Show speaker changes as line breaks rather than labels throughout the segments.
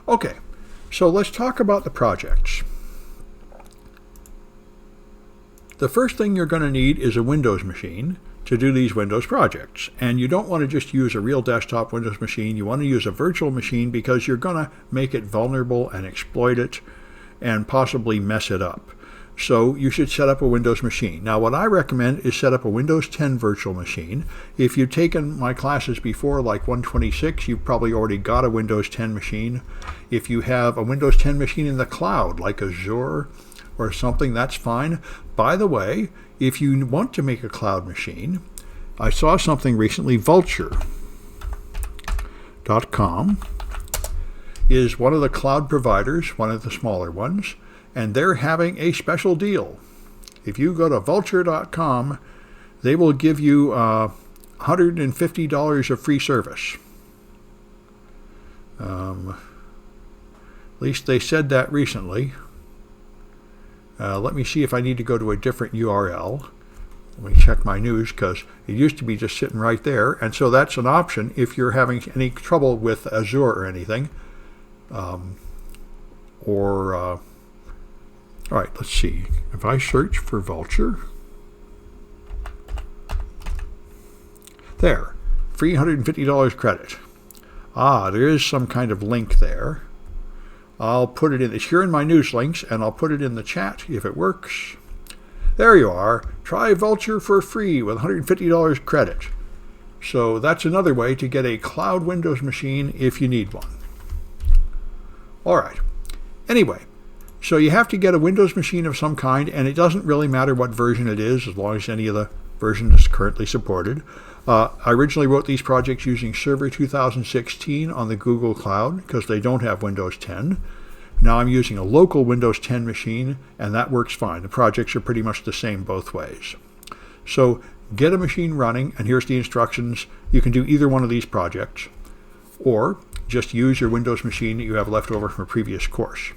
Okay, so let's talk about the projects. The first thing you're going to need is a Windows machine to do these Windows projects. And you don't want to just use a real desktop Windows machine. You want to use a virtual machine because you're going to make it vulnerable and exploit it and possibly mess it up. So you should set up a Windows machine. Now what I recommend is set up a Windows 10 virtual machine. If you've taken my classes before, like 126, you've probably already got a Windows 10 machine. If you have a Windows 10 machine in the cloud, like Azure or something, that's fine. By the way, if you want to make a cloud machine, I saw something recently, vulture.com is one of the cloud providers, one of the smaller ones, and they're having a special deal. If you go to vulture.com, they will give you $150 of free service. At least they said that recently. Let me see if I need to go to a different URL. Let me check my news because it used to be just sitting right there. And so that's an option if you're having any trouble with Azure or anything. All right, let's see. If I search for Vulture, there, free $150 credit. There is some kind of link there. I'll put it in. It's here in my news links, and I'll put it in the chat if it works. There you are. Try Vulture for free with $150 credit. So that's another way to get a cloud Windows machine if you need one. All right. Anyway, so you have to get a Windows machine of some kind, and it doesn't really matter what version it is, as long as any of the version is currently supported. I originally wrote these projects using Server 2016 on the Google Cloud because they don't have Windows 10. Now I'm using a local Windows 10 machine, and that works fine. The projects are pretty much the same both ways. So get a machine running, and here's the instructions. You can do either one of these projects, or just use your Windows machine that you have left over from a previous course.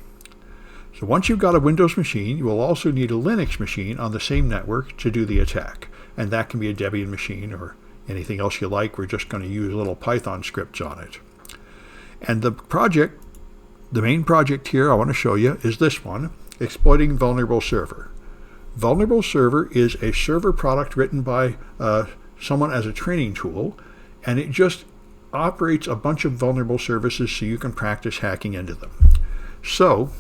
So once you've got a Windows machine, you will also need a Linux machine on the same network to do the attack. And that can be a Debian machine or anything else you like. We're just going to use little Python scripts on it. And the project, the main project here I want to show you is this one, Exploiting Vulnerable Server. Vulnerable Server is a server product written by someone as a training tool, and it just operates a bunch of vulnerable services so you can practice hacking into them. So,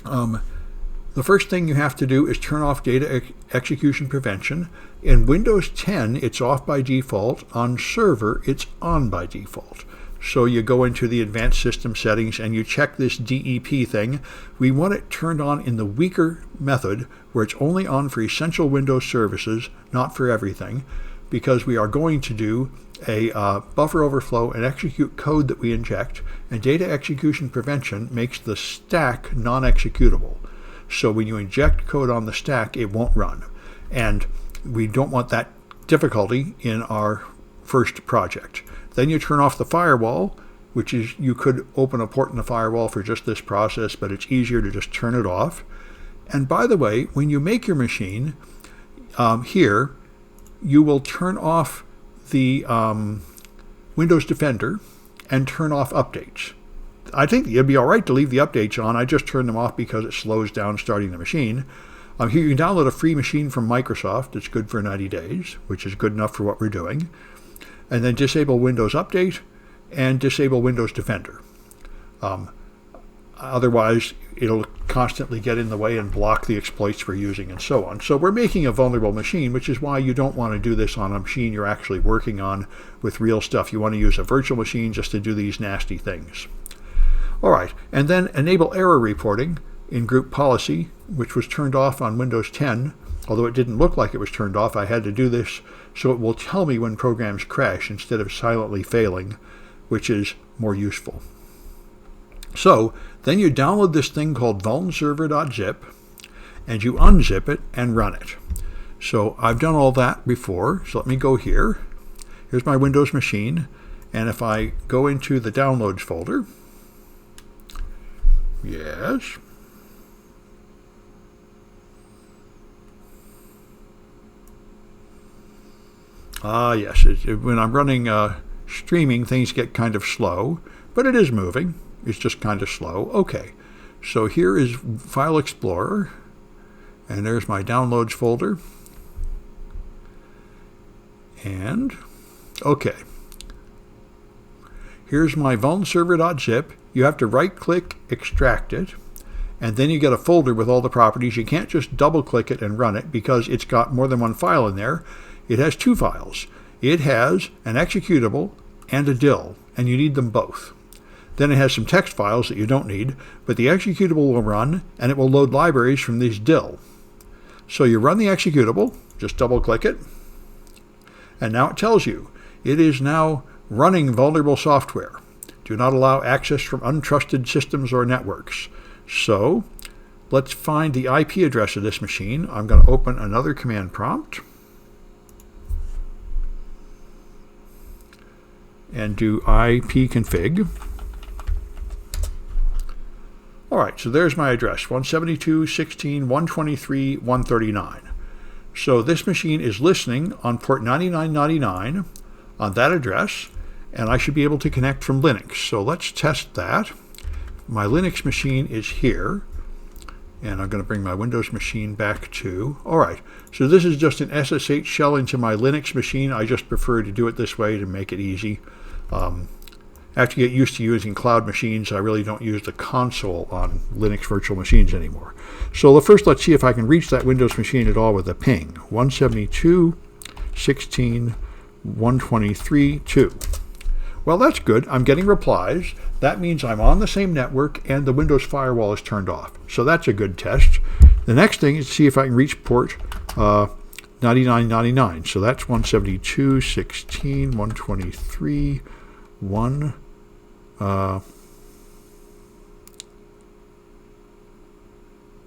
the first thing you have to do is turn off data execution prevention. In Windows 10, it's off by default. On server, it's on by default. So you go into the advanced system settings and you check this DEP thing. We want it turned on in the weaker method where it's only on for essential Windows services, not for everything, because we are going to do a buffer overflow and execute code that we inject, and data execution prevention makes the stack non-executable. So when you inject code on the stack, it won't run. And we don't want that difficulty in our first project. Then you turn off the firewall, which is, you could open a port in the firewall for just this process, but it's easier to just turn it off. And by the way, when you make your machine, here, you will turn off the Windows Defender and turn off updates. I think it'd be all right to leave the updates on. I just turn them off because it slows down starting the machine. Here you can download a free machine from Microsoft. It's good for 90 days, which is good enough for what we're doing. And then disable Windows Update and disable Windows Defender. Otherwise, it'll constantly get in the way and block the exploits we're using and so on. So we're making a vulnerable machine, which is why you don't want to do this on a machine you're actually working on with real stuff. You want to use a virtual machine just to do these nasty things. All right, and then enable error reporting in group policy, which was turned off on Windows 10. Although it didn't look like it was turned off, I had to do this so it will tell me when programs crash instead of silently failing, which is more useful. So then you download this thing called vulnserver.zip, and you unzip it and run it. So I've done all that before, so let me go here. Here's my Windows machine, and if I go into the downloads folder, yes, yes, when I'm running streaming, things get kind of slow, but it is moving. It's just kind of slow. Okay, so here is File Explorer, and there's my downloads folder. And, okay. Here's my vulnserver.zip. You have to right-click, extract it, and then you get a folder with all the properties. You can't just double-click it and run it because it's got more than one file in there. It has two files. It has an executable and a DIL, and you need them both. Then it has some text files that you don't need, but the executable will run, and it will load libraries from this DIL. So you run the executable, just double-click it, and now it tells you it is now running vulnerable software. Do not allow access from untrusted systems or networks. So let's find the IP address of this machine. I'm going to open another command prompt and do ipconfig. All right, so there's my address, 172.16.123.139. So this machine is listening on port 9999 on that address, and I should be able to connect from Linux. So let's test that. My Linux machine is here, and I'm going to bring my Windows machine back to. All right, so this is just an SSH shell into my Linux machine. I just prefer to do it this way to make it easy. After you get used to using cloud machines, I really don't use the console on Linux virtual machines anymore. So first, let's see if I can reach that Windows machine at all with a ping. 172.16.123.2. Well, that's good. I'm getting replies. That means I'm on the same network and the Windows firewall is turned off. So that's a good test. The next thing is to see if I can reach port 9999. So that's 172.16.123.1.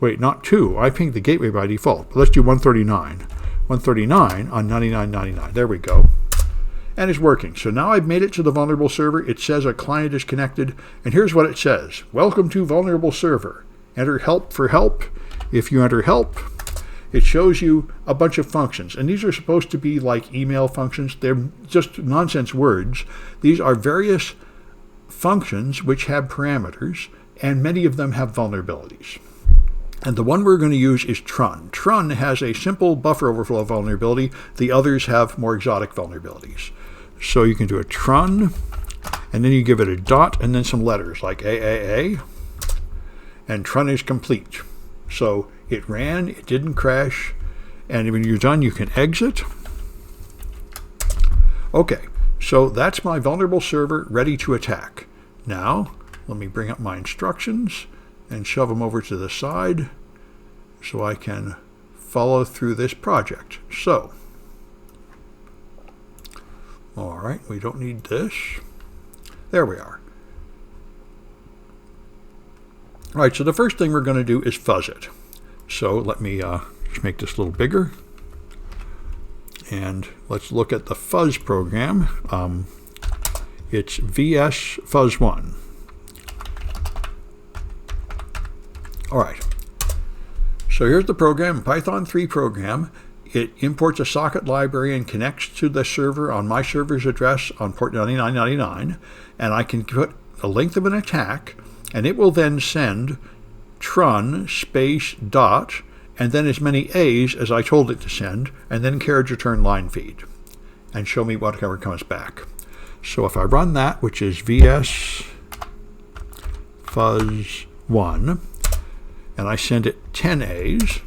Wait, not 2. I pinged the gateway by default. But let's do 139. 139 on 9999. There we go. And it's working. So now I've made it to the vulnerable server. It says a client is connected. And here's what it says. Welcome to vulnerable server. Enter help for help. If you enter help, it shows you a bunch of functions. And these are supposed to be like email functions. They're just nonsense words. These are various functions which have parameters, and many of them have vulnerabilities. And the one we're going to use is trun. Trun has a simple buffer overflow vulnerability. The others have more exotic vulnerabilities. So you can do a trun, and then you give it a dot and then some letters like AAA, and trun is complete. So it ran, it didn't crash, and when you're done, you can exit. Okay, so that's my vulnerable server ready to attack. Now, let me bring up my instructions and shove them over to the side so I can follow through this project. So, all right, we don't need this. There we are. All right, so the first thing we're going to do is fuzz it. So let me just make this a little bigger. And let's look at the fuzz program. It's VS Fuzz 1. All right. So here's the program, Python 3 program. It imports a socket library and connects to the server on my server's address on port 9999. And I can put a length of an attack, and it will then send trun space dot and then as many A's as I told it to send, and then carriage return line feed, and show me whatever comes back. So if I run that, which is VS Fuzz 1, and I send it 10 A's,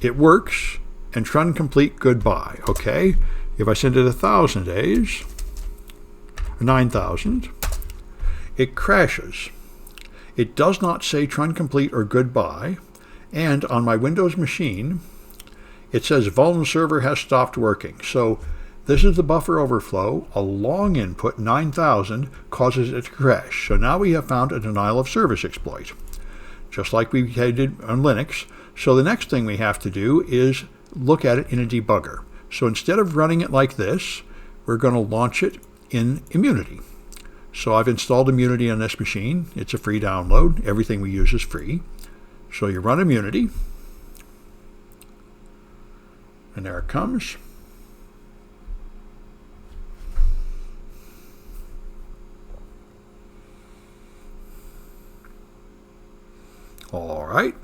it works, and trun complete goodbye, okay? If I send it 1,000 A's, 9,000, it crashes. It does not say trun complete or goodbye, and on my Windows machine, it says vuln server has stopped working. So this is the buffer overflow. A long input, 9,000, causes it to crash. So now we have found a denial of service exploit, just like we did on Linux. So the next thing we have to do is look at it in a debugger. So instead of running it like this, we're going to launch it in Immunity. So I've installed Immunity on this machine. It's a free download. Everything we use is free. So you run Immunity, and there it comes. All right.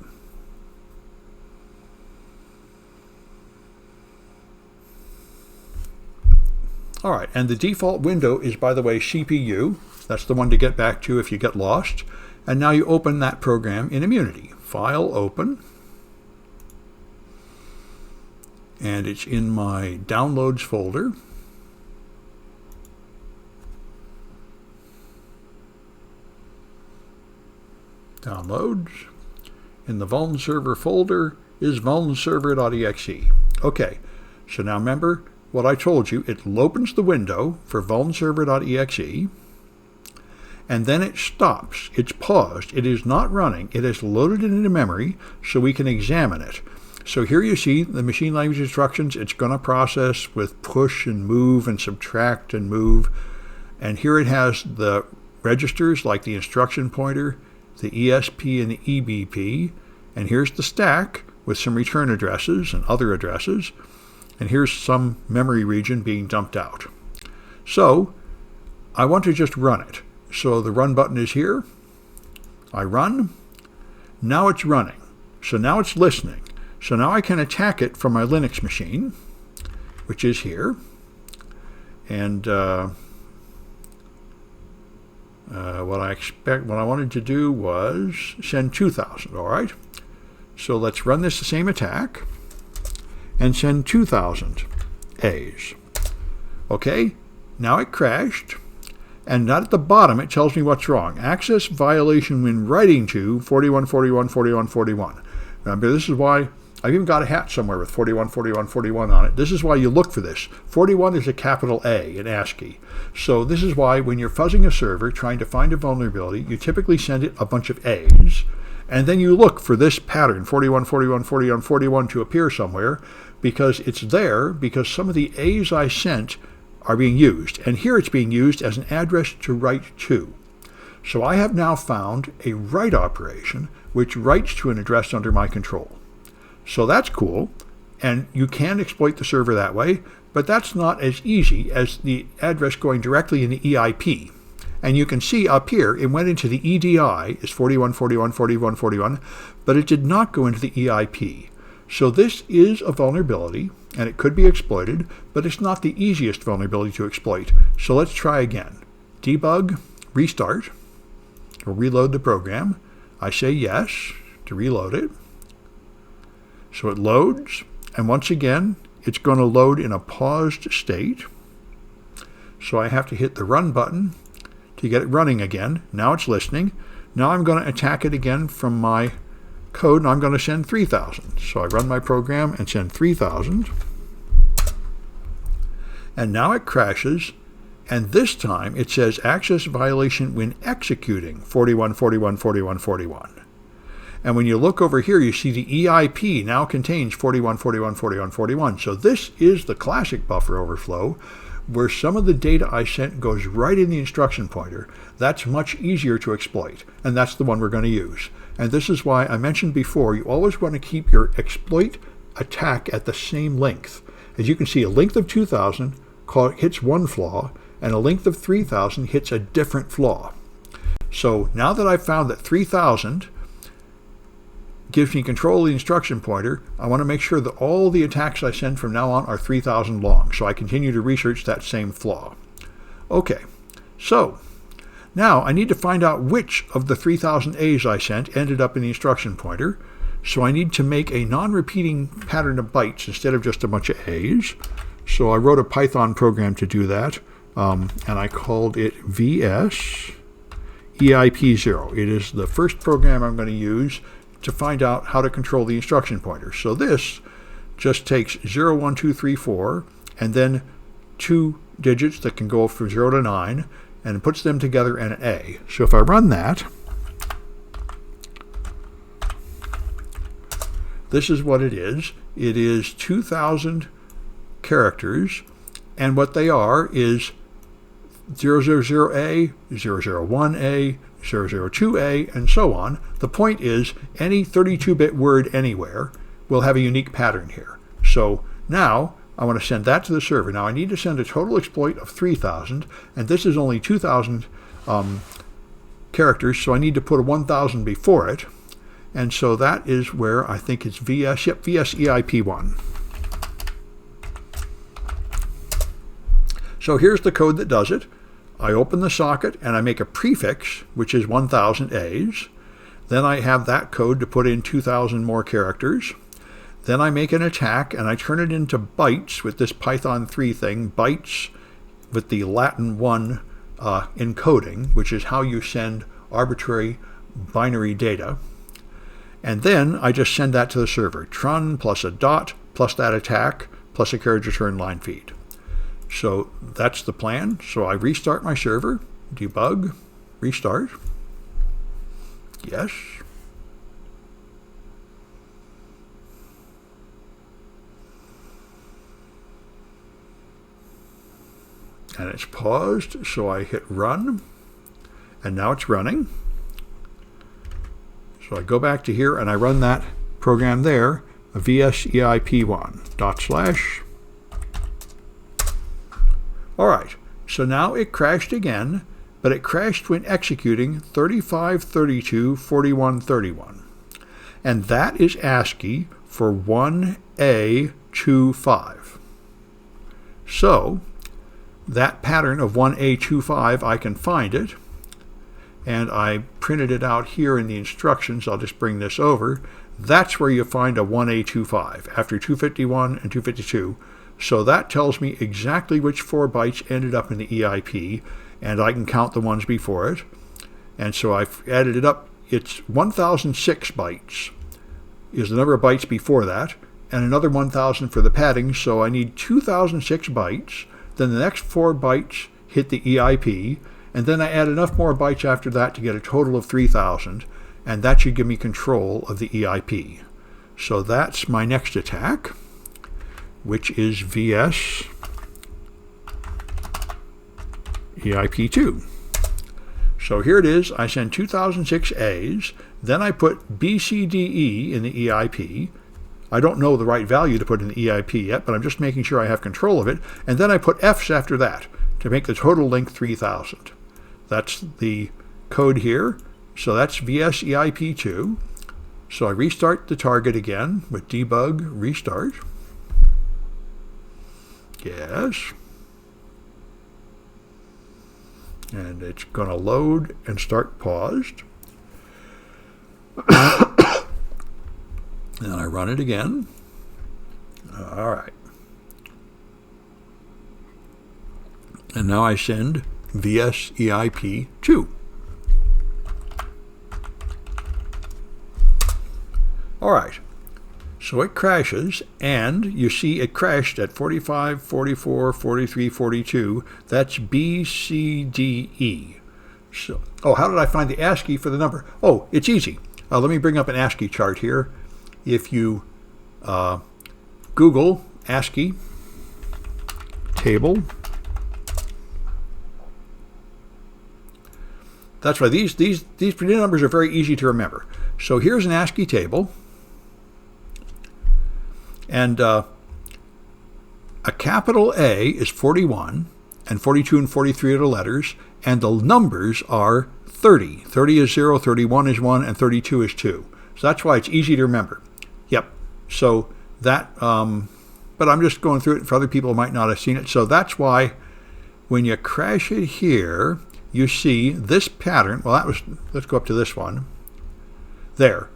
All right, and the default window is, by the way, CPU. That's the one to get back to if you get lost. And now you open that program in Immunity. File, open. And it's in my Downloads folder. Downloads. In the vuln server folder is vulnserver.exe. Okay, so now remember what I told you. It opens the window for vulnserver.exe, and then it stops. It's paused. It is not running. It has loaded it into memory so we can examine it. So here you see the machine language instructions. It's going to process with push and move and subtract and move. And here it has the registers like the instruction pointer, the ESP and the EBP. And here's the stack with some return addresses and other addresses. And here's some memory region being dumped out. So I want to just run it. So the run button is here. I run. Now it's running. So now it's listening. So now I can attack it from my Linux machine, which is here. And what I wanted to do was send 2,000. All right. So let's run this the same attack and send 2,000 A's. Okay. Now it crashed. And not at the bottom, it tells me what's wrong. Access violation when writing to 4141 4141. Remember, this is why I've even got a hat somewhere with 41 41 41 on it. This is why you look for this. 41 is a capital A in ASCII. So this is why when you're fuzzing a server trying to find a vulnerability, you typically send it a bunch of A's, and then you look for this pattern, 41 41 41 41, to appear somewhere, because it's there because some of the A's I sent are being used. And here it's being used as an address to write to. So I have now found a write operation which writes to an address under my control. So that's cool. And you can exploit the server that way, but that's not as easy as the address going directly in the EIP. And you can see up here, it went into the EDI, is 41 41 41 41, but it did not go into the EIP. So this is a vulnerability, and it could be exploited, but it's not the easiest vulnerability to exploit. So let's try again. Debug, restart, or reload the program. I say yes to reload it. So it loads, and once again, it's going to load in a paused state. So I have to hit the run button to get it running again. Now it's listening. Now I'm going to attack it again from my code, and I'm going to send 3,000. So I run my program and send 3,000. And now it crashes, and this time it says access violation when executing 41 41 41 41. And when you look over here, you see the EIP now contains 41 41 41 41. So this is the classic buffer overflow, where some of the data I sent goes right in the instruction pointer. That's much easier to exploit, and that's the one we're going to use. And this is why I mentioned before, you always want to keep your exploit attack at the same length. As you can see, a length of 2,000 hits one flaw, and a length of 3,000 hits a different flaw. So now that I've found that 3,000 gives me control of the instruction pointer, I want to make sure that all the attacks I send from now on are 3,000 long. So I continue to research that same flaw. Okay, so now I need to find out which of the 3,000 A's I sent ended up in the instruction pointer. So I need to make a non-repeating pattern of bytes instead of just a bunch of A's. So I wrote a Python program to do that, and I called it VS EIP0. It is the first program I'm going to use to find out how to control the instruction pointer. So this just takes 0, 1, 2, 3, 4, and then 2 digits that can go from 0 to 9, and puts them together in an A. So if I run that, this is what it is. It is 2,000 characters, and what they are is 000A, 001A, 002A, and so on. The point is, any 32-bit word anywhere will have a unique pattern here. So now I want to send that to the server. Now I need to send a total exploit of 3,000, and this is only 2,000 characters, so I need to put a 1,000 before it. And so that is where I think it's VS EIP1. So here's the code that does it. I open the socket and I make a prefix, which is 1000 A's. Then I have that code to put in 2000 more characters. Then I make an attack and I turn it into bytes with this Python 3 thing, bytes with the Latin 1 encoding, which is how you send arbitrary binary data. And then I just send that to the server. Trun plus a dot plus that attack plus a carriage return line feed. So that's the plan. So I restart my server, debug, restart. Yes. And it's paused, so I hit run, and now it's running. So I go back to here and I run that program there, vseip1 /. All right, so now it crashed again, but it crashed when executing 35324131. And that is ASCII for 1A25. So that pattern of 1A25, I can find it, and I printed it out here in the instructions. I'll just bring this over. That's where you find a 1A25 after 251 and 252. So that tells me exactly which 4 bytes ended up in the EIP, and I can count the ones before it. And so I've added it up. It's 1006 bytes is the number of bytes before that, and another 1000 for the padding, so I need 2006 bytes. Then the next 4 bytes hit the EIP, and then I add enough more bytes after that to get a total of 3000, and that should give me control of the EIP. So that's my next attack, which is VS EIP2. So here it is. I send 2006 A's, then I put BCDE in the EIP. I don't know the right value to put in the EIP yet, but I'm just making sure I have control of it. And then I put F's after that to make the total length 3000. That's the code here. So that's VS EIP2. So I restart the target again with debug restart. Yes. And it's going to load and start paused. And I run it again. All right. And now I send VS EIP2. All right. So it crashes, and you see it crashed at 45, 44, 43, 42. That's BCDE. So, how did I find the ASCII for the number? Oh, it's easy. Let me bring up an ASCII chart here. If you Google ASCII table, that's right. These numbers are very easy to remember. So here's an ASCII table. And a capital A is 41, and 42 and 43 are the letters, and the numbers are 30. 30 is 0, 31 is 1, and 32 is 2. So that's why it's easy to remember. Yep. So that, but I'm just going through it for other people who might not have seen it. So that's why when you crash it here, you see this pattern. Well, let's go up to this one. There.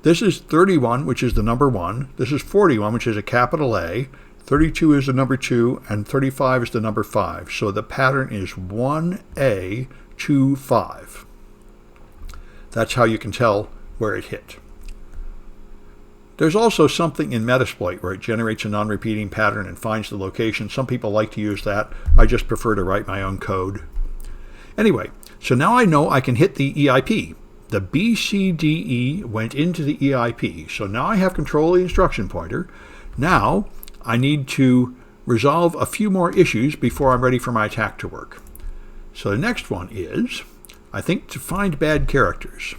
This is 31, which is the number 1. This is 41, which is a capital A. 32 is the number 2, and 35 is the number 5. So the pattern is 1A25. That's how you can tell where it hit. There's also something in Metasploit where it generates a non-repeating pattern and finds the location. Some people like to use that. I just prefer to write my own code. Anyway, so now I know I can hit the EIP. The BCDE went into the EIP. So now I have control of the instruction pointer. Now I need to resolve a few more issues before I'm ready for my attack to work. So the next one is, I think, to find bad characters.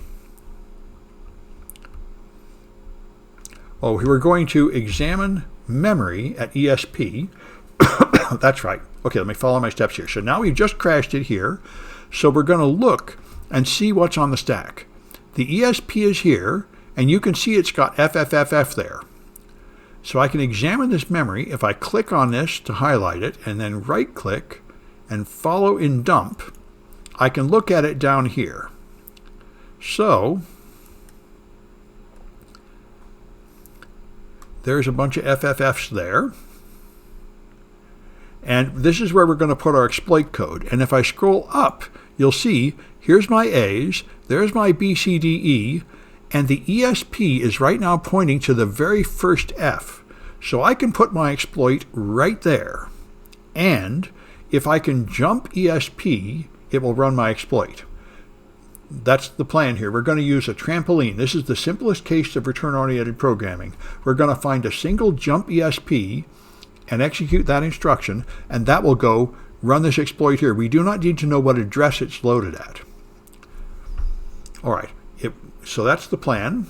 We're going to examine memory at ESP. That's right. Okay, let me follow my steps here. So now we've just crashed it here. So we're going to look and see what's on the stack. The ESP is here, And you can see it's got FFFF there. So I can examine this memory if I click on this to highlight it and then right click and follow in dump. I can look at it down here. So there's a bunch of FFFs there. And this is where we're going to put our exploit code. And if I scroll up, you'll see here's my A's, there's my B, C, D, E, and the ESP is right now pointing to the very first F. So I can put my exploit right there. And if I can jump ESP, it will run my exploit. That's the plan here. We're going to use a trampoline. This is the simplest case of return-oriented programming. We're going to find a single jump ESP and execute that instruction, and that will go run this exploit here. We do not need to know what address it's loaded at. All right, so that's the plan.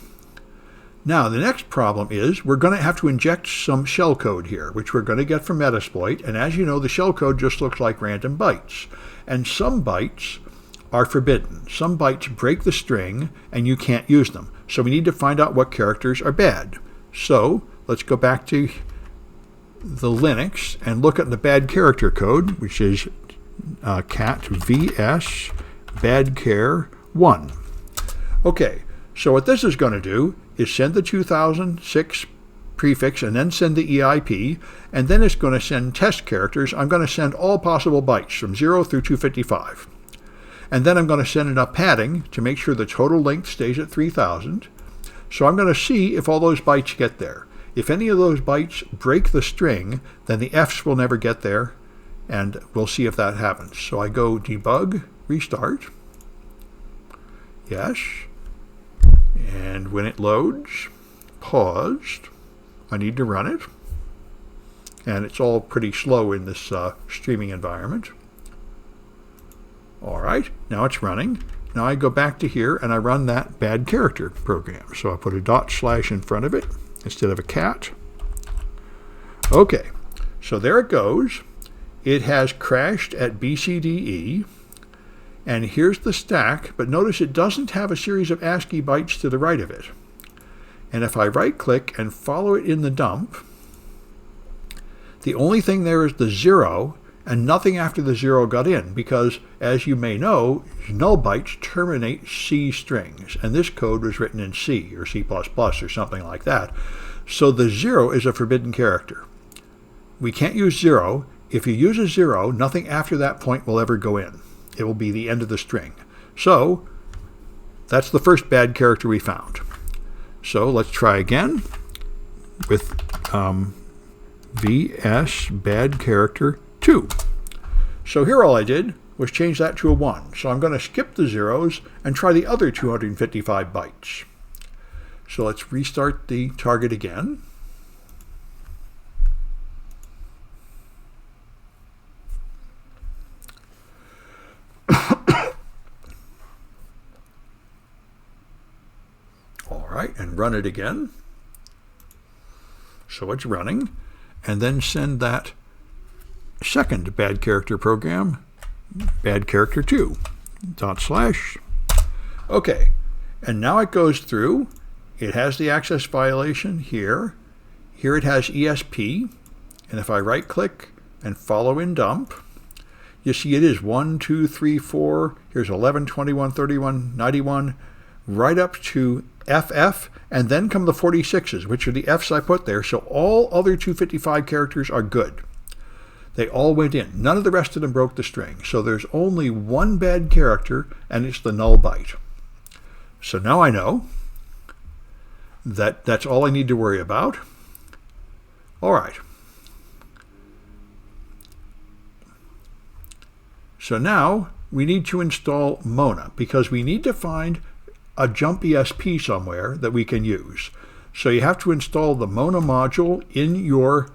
Now, the next problem is we're going to have to inject some shellcode here, which we're going to get from Metasploit. And as you know, the shellcode just looks like random bytes. And some bytes are forbidden. Some bytes break the string, and you can't use them. So we need to find out what characters are bad. So let's go back to the Linux and look at the bad character code, which is cat vs badchar 1. Okay, so what this is going to do is send the 2006 prefix and then send the EIP, and then it's going to send test characters. I'm going to send all possible bytes from 0 through 255. And then I'm going to send enough padding to make sure the total length stays at 3000. So I'm going to see if all those bytes get there. If any of those bytes break the string, then the Fs will never get there, and we'll see if that happens. So I go debug, restart. Yes. And when it loads, paused. I need to run it. And it's all pretty slow in this streaming environment. All right, now it's running. Now I go back to here and I run that bad character program. So I put a / in front of it instead of a cat. Okay, so there it goes. It has crashed at BCDE. And here's the stack, but notice it doesn't have a series of ASCII bytes to the right of it. And if I right-click and follow it in the dump, the only thing there is the 0, and nothing after the 0 got in, because, as you may know, null bytes terminate C strings, and this code was written in C, or C++, or something like that. So the 0 is a forbidden character. We can't use 0. If you use a 0, nothing after that point will ever go in. It will be the end of the string. So that's the first bad character we found. So let's try again with vs bad character 2. So here all I did was change that to a 1. So I'm going to skip the zeros and try the other 255 bytes. So let's restart the target again. And run it again. So it's running. And then send that second bad character program, bad character 2, /. Okay, and now it goes through. It has the access violation here. Here it has ESP. And if I right click and follow in dump, you see it is 1, 2, 3, 4. Here's 11, 21, 31, 91, right up to FF, and then come the 46s, which are the Fs I put there. So all other 255 characters are good. They all went in. None of the rest of them broke the string. So there's only one bad character, and it's the null byte. So now I know that that's all I need to worry about. All right. So now we need to install Mona, because we need to find a jump ESP somewhere that we can use. So you have to install the Mona module in your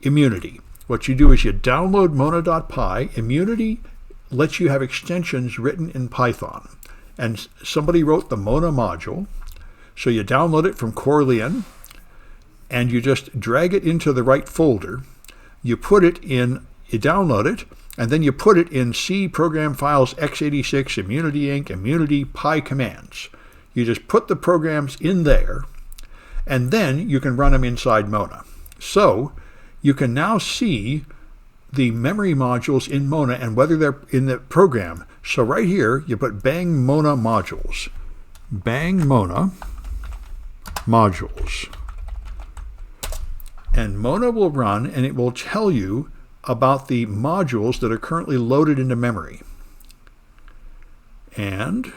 Immunity. What you do is you download mona.py. Immunity lets you have extensions written in Python. And somebody wrote the Mona module. So you download it from Corleone, and you just drag it into the right folder. You download it, and then you put it in C program files x86, Immunity Inc., Immunity, Py commands. You just put the programs in there, and then you can run them inside Mona. So you can now see the memory modules in Mona and whether they're in the program. So right here, you put bang Mona modules. Bang Mona modules. And Mona will run, and it will tell you about the modules that are currently loaded into memory. And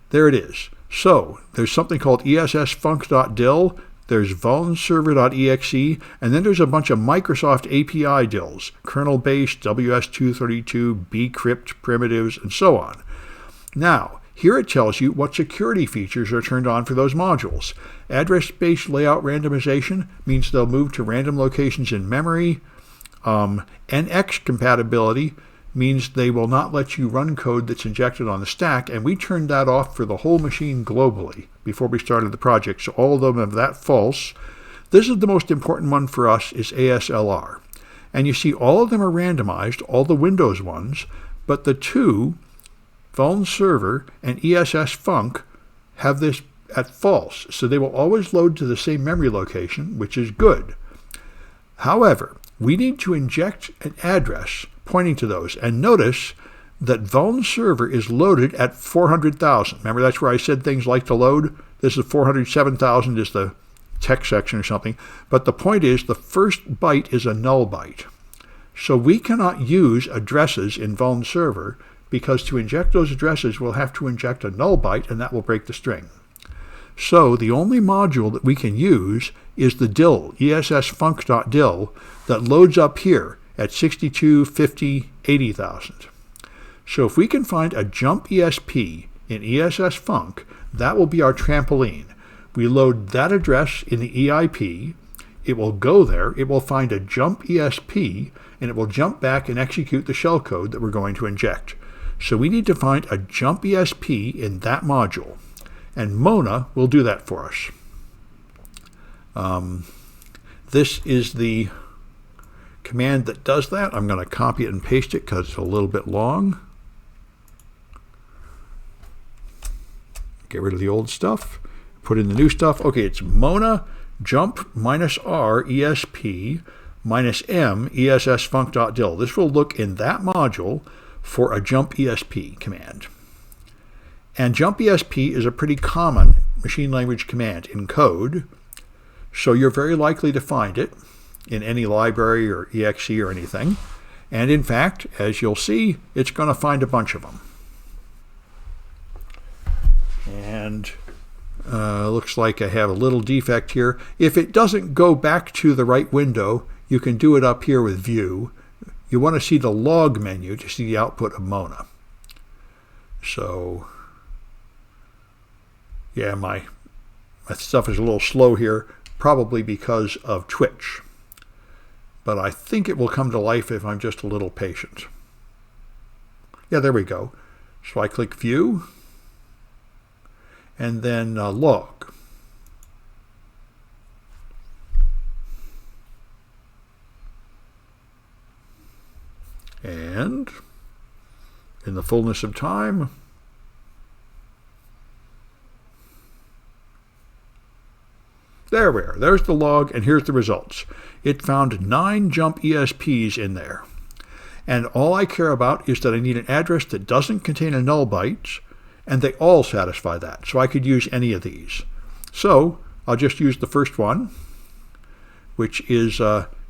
there it is. So there's something called essfunc.dil, there's vulnserver.exe, and then there's a bunch of Microsoft API dils, kernel-based, WS232, bcrypt primitives, and so on. Now, here it tells you what security features are turned on for those modules. Address-based layout randomization means they'll move to random locations in memory. NX compatibility means they will not let you run code that's injected on the stack, and we turned that off for the whole machine globally before we started the project, so all of them have that false. This is the most important one for us, is ASLR. And you see all of them are randomized, all the Windows ones, but the two, Vuln Server and ESSfunc, have this at false, so they will always load to the same memory location, which is good. However, we need to inject an address pointing to those, and notice that Vuln Server is loaded at 400,000. Remember, that's where I said things like to load. This is 407,000 is the text section or something, but the point is the first byte is a null byte. So we cannot use addresses in Vuln Server, because to inject those addresses, we'll have to inject a null byte, and that will break the string. So the only module that we can use is the DIL, essfunc.dil, that loads up here at 62, 50, 80,000. So if we can find a jump ESP in ESSfunc, that will be our trampoline. We load that address in the EIP, it will go there, it will find a jump ESP, and it will jump back and execute the shellcode that we're going to inject. So we need to find a jump ESP in that module, and Mona will do that for us. This is the command that does that. I'm going to copy it and paste it because it's a little bit long. Get rid of the old stuff, put in the new stuff. Okay, it's Mona jump -r esp -m essfunc.dil. This will look in that module for a jump ESP command. And jump ESP is a pretty common machine language command in code, so you're very likely to find it in any library or exe or anything. And in fact, as you'll see, it's going to find a bunch of them. And looks like I have a little defect here. If it doesn't go back to the right window, you can do it up here with View. You want to see the log menu to see the output of Mona. So, yeah, my stuff is a little slow here, probably because of Twitch. But I think it will come to life if I'm just a little patient. Yeah, there we go. So I click View, and then Log. And in the fullness of time, there we are. There's the log, and here's the results. It found 9 jump ESPs in there. And all I care about is that I need an address that doesn't contain a null byte, and they all satisfy that. So I could use any of these. So I'll just use the first one, which is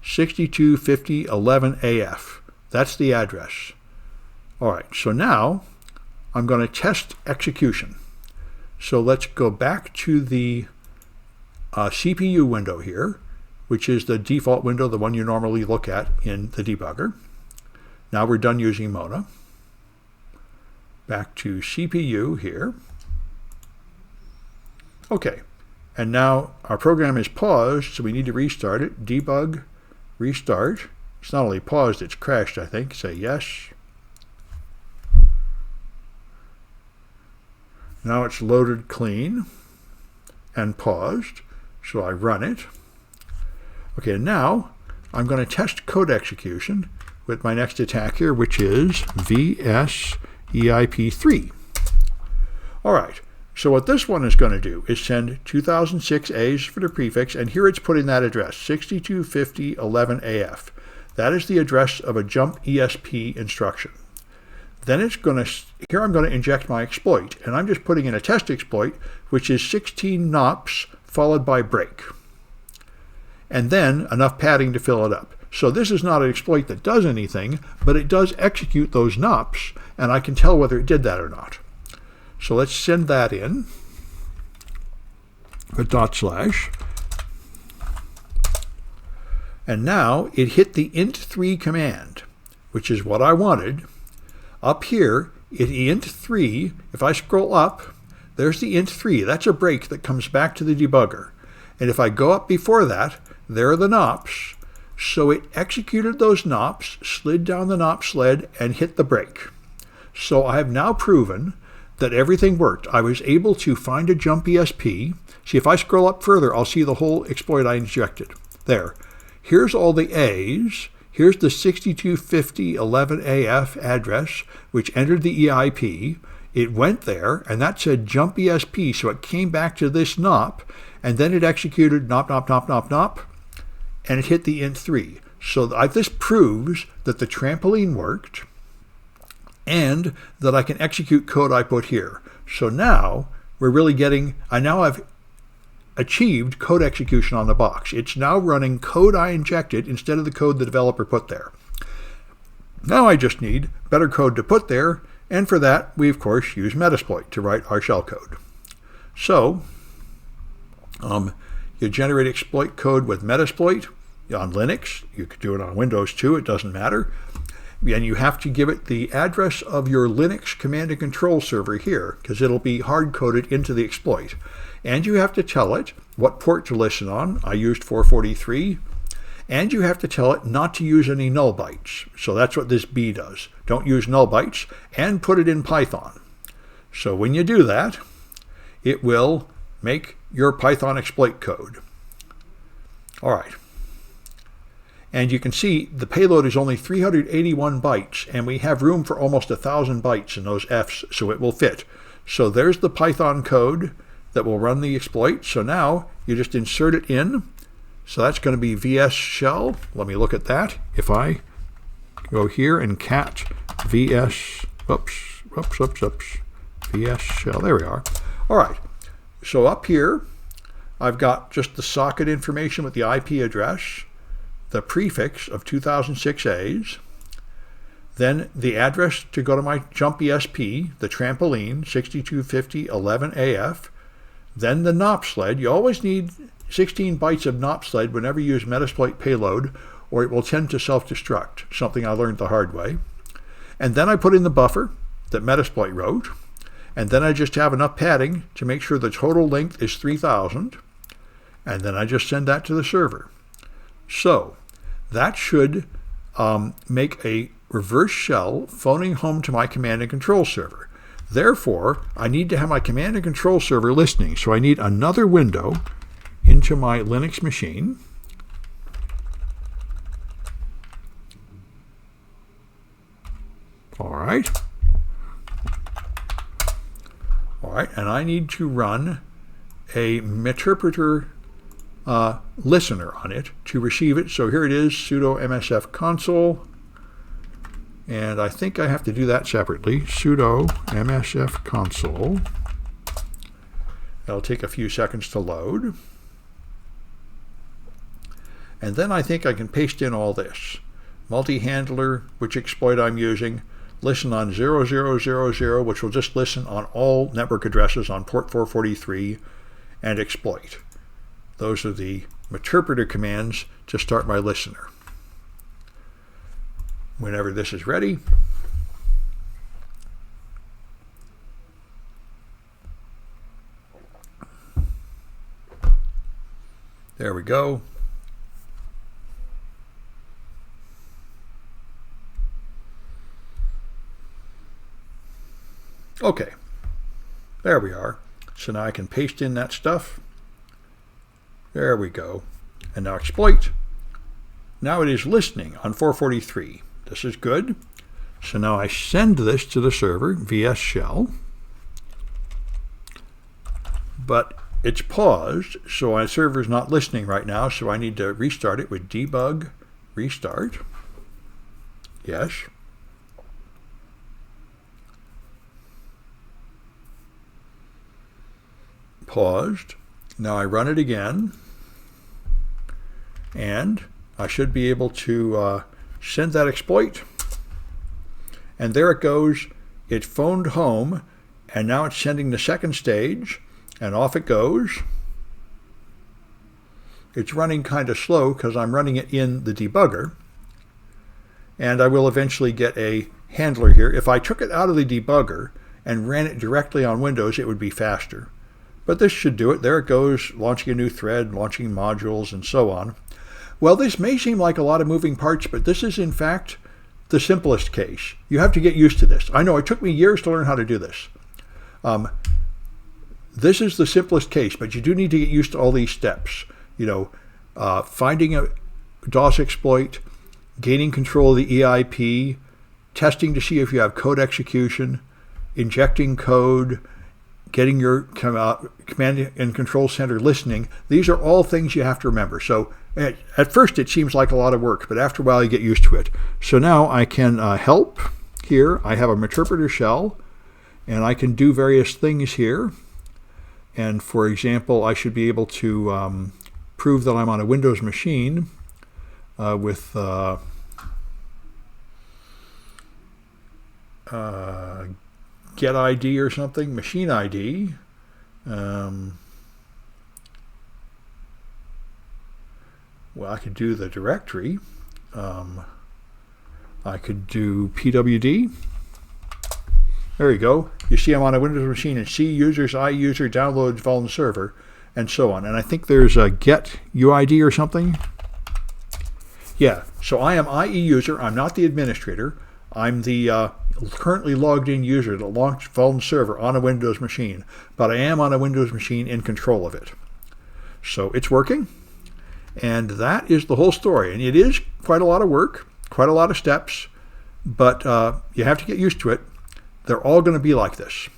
625011AF. That's the address. All right, so now I'm going to test execution. So let's go back to the CPU window here, which is the default window, the one you normally look at in the debugger. Now we're done using Mona. Back to CPU here. Okay, and now our program is paused, so we need to restart it. Debug, restart. It's not only paused, it's crashed, I think. Say yes. Now it's loaded clean and paused, so I run it. Okay, now I'm going to test code execution with my next attack here, which is VSEIP3. All right, So what this one is going to do is send 2006As for the prefix, and here it's putting that address, 625011AF. That is the address of a jump ESP instruction. Then it's going to, here I'm going to inject my exploit, and I'm just putting in a test exploit, which is 16 nops followed by break. And then enough padding to fill it up. So this is not an exploit that does anything, but it does execute those nops, and I can tell whether it did that or not. So let's send that in with /. And now it hit the int3 command, which is what I wanted. Up here, it int3, if I scroll up, there's the int3. That's a break that comes back to the debugger. And if I go up before that, there are the nops. So it executed those nops, slid down the nop sled, and hit the break. So I have now proven that everything worked. I was able to find a jump ESP. See, if I scroll up further, I'll see the whole exploit I injected. There. Here's all the A's. Here's the 625011AF address, which entered the EIP. It went there, and that said jump ESP, so it came back to this NOP, and then it executed nop, nop, nop, nop, nop, and it hit the int3. So this proves that the trampoline worked, and that I can execute code I put here. So now we're really getting, I've achieved code execution on the box. It's now running code I injected instead of the code the developer put there. Now I just need better code to put there, and for that we of course use Metasploit to write our shellcode. So you generate exploit code with Metasploit on Linux. You could do it on Windows too, it doesn't matter. And you have to give it the address of your Linux command and control server here, because it'll be hard-coded into the exploit. And you have to tell it what port to listen on. I used 443. And you have to tell it not to use any null bytes. So that's what this B does. Don't use null bytes, and put it in Python. So when you do that, it will make your Python exploit code. All right. And you can see the payload is only 381 bytes, and we have room for almost 1,000 bytes in those Fs, so it will fit. So there's the Python code that will run the exploit. So now you just insert it in. So that's going to be VS shell. Let me look at that. If I go here and cat VS, VS shell, there we are. All right, so up here, I've got just the socket information with the IP address, the prefix of 2006As, then the address to go to my jump ESP, the trampoline, 625011AF, then the NOP sled. You always need 16 bytes of NOP sled whenever you use Metasploit payload, or it will tend to self-destruct, something I learned the hard way. And then I put in the buffer that Metasploit wrote, and then I just have enough padding to make sure the total length is 3,000, and then I just send that to the server. So that should make a reverse shell phoning home to my command and control server. Therefore, I need to have my command and control server listening. So I need another window into my Linux machine. All right. All right, and I need to run a meterpreter listener on it to receive it. So here it is, sudo msf console. And I think I have to do that separately. Sudo msf console. That'll take a few seconds to load. And then I think I can paste in all this. Multi-handler, which exploit I'm using. Listen on 0000, which will just listen on all network addresses on port 443, and exploit. Those are the meterpreter commands to start my listener. Whenever this is ready, there we go. Okay, there we are. So now I can paste in that stuff. There we go. And now exploit. Now it is listening on 443. This is good. So now I send this to the server, VS shell. but it's paused, so my server's not listening right now, so I need to restart it with debug restart. Yes. Paused. Now I run it again, and I should be able to send that exploit. And there it goes. It phoned home, and now it's sending the second stage, and off it goes. It's running kind of slow because I'm running it in the debugger, and I will eventually get a handler here. If I took it out of the debugger and ran it directly on Windows, it would be faster. But this should do it. There it goes, launching a new thread, launching modules, and so on. Well, this may seem like a lot of moving parts, but this is in fact the simplest case. You have to get used to this. I know it took me years to learn how to do this. This is the simplest case, but you do need to get used to all these steps. Finding a DOS exploit, gaining control of the EIP, testing to see if you have code execution, injecting code, getting your command and control center listening. These are all things you have to remember. So at first it seems like a lot of work, but after a while you get used to it. So now I can help here. I have a interpreter shell, and I can do various things here. And for example, I should be able to prove that I'm on a Windows machine with get ID or something, machine ID. Well, I could do the directory. I could do PWD. There you go. You see I'm on a Windows machine, and C users, I user, downloads, vuln server, and so on. And I think there's a get UID or something. Yeah, so I am IE user. I'm not the administrator. I'm the currently logged in user to launch vuln server on a Windows machine, but I am on a Windows machine in control of it. So it's working, and that is the whole story. And it is quite a lot of work, quite a lot of steps, but you have to get used to it. They're all going to be like this.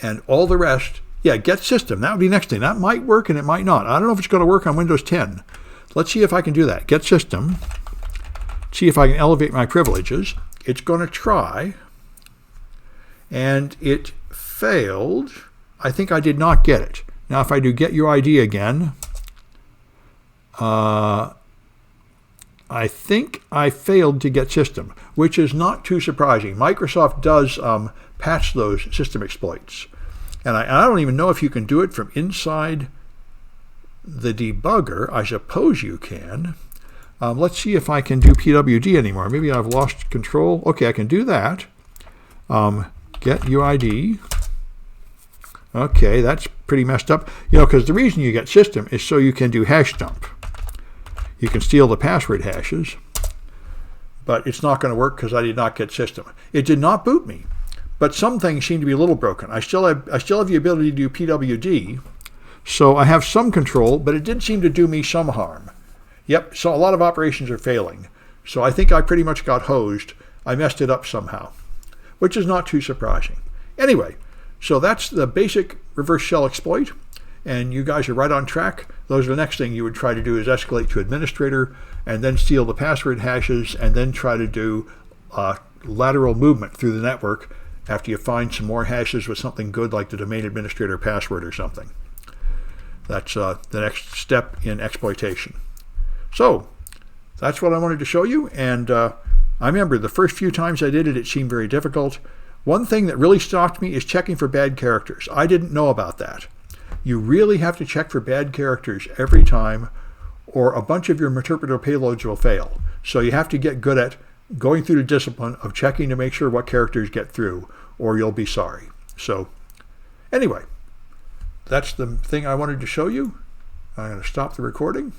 And all the rest, yeah, get system. That would be next thing. That might work and it might not. I don't know if it's going to work on Windows 10. Let's see if I can do that. Get system. See if I can elevate my privileges. It's going to try. And it failed. I think I did not get it. Now if I do get UID again, I think I failed to get system, which is not too surprising. Microsoft does patch those system exploits. And I don't even know if you can do it from inside the debugger. I suppose you can. Let's see if I can do PWD anymore. Maybe I've lost control. Okay, I can do that. Get UID. Okay, that's pretty messed up. Because the reason you get system is so you can do hash dump. You can steal the password hashes, but it's not going to work because I did not get system. It did not boot me, but some things seem to be a little broken. I still have the ability to do PWD, so I have some control, but it did seem to do me some harm. Yep, so a lot of operations are failing. So I think I pretty much got hosed. I messed it up somehow, which is not too surprising. Anyway, so that's the basic reverse shell exploit. And you guys are right on track. Those are the next thing you would try to do is escalate to administrator and then steal the password hashes and then try to do lateral movement through the network after you find some more hashes with something good like the domain administrator password or something. That's the next step in exploitation. So that's what I wanted to show you. And I remember the first few times I did it, it seemed very difficult. One thing that really stopped me is checking for bad characters. I didn't know about that. You really have to check for bad characters every time, or a bunch of your interpreter payloads will fail. So you have to get good at going through the discipline of checking to make sure what characters get through, or you'll be sorry. So anyway, that's the thing I wanted to show you. I'm going to stop the recording.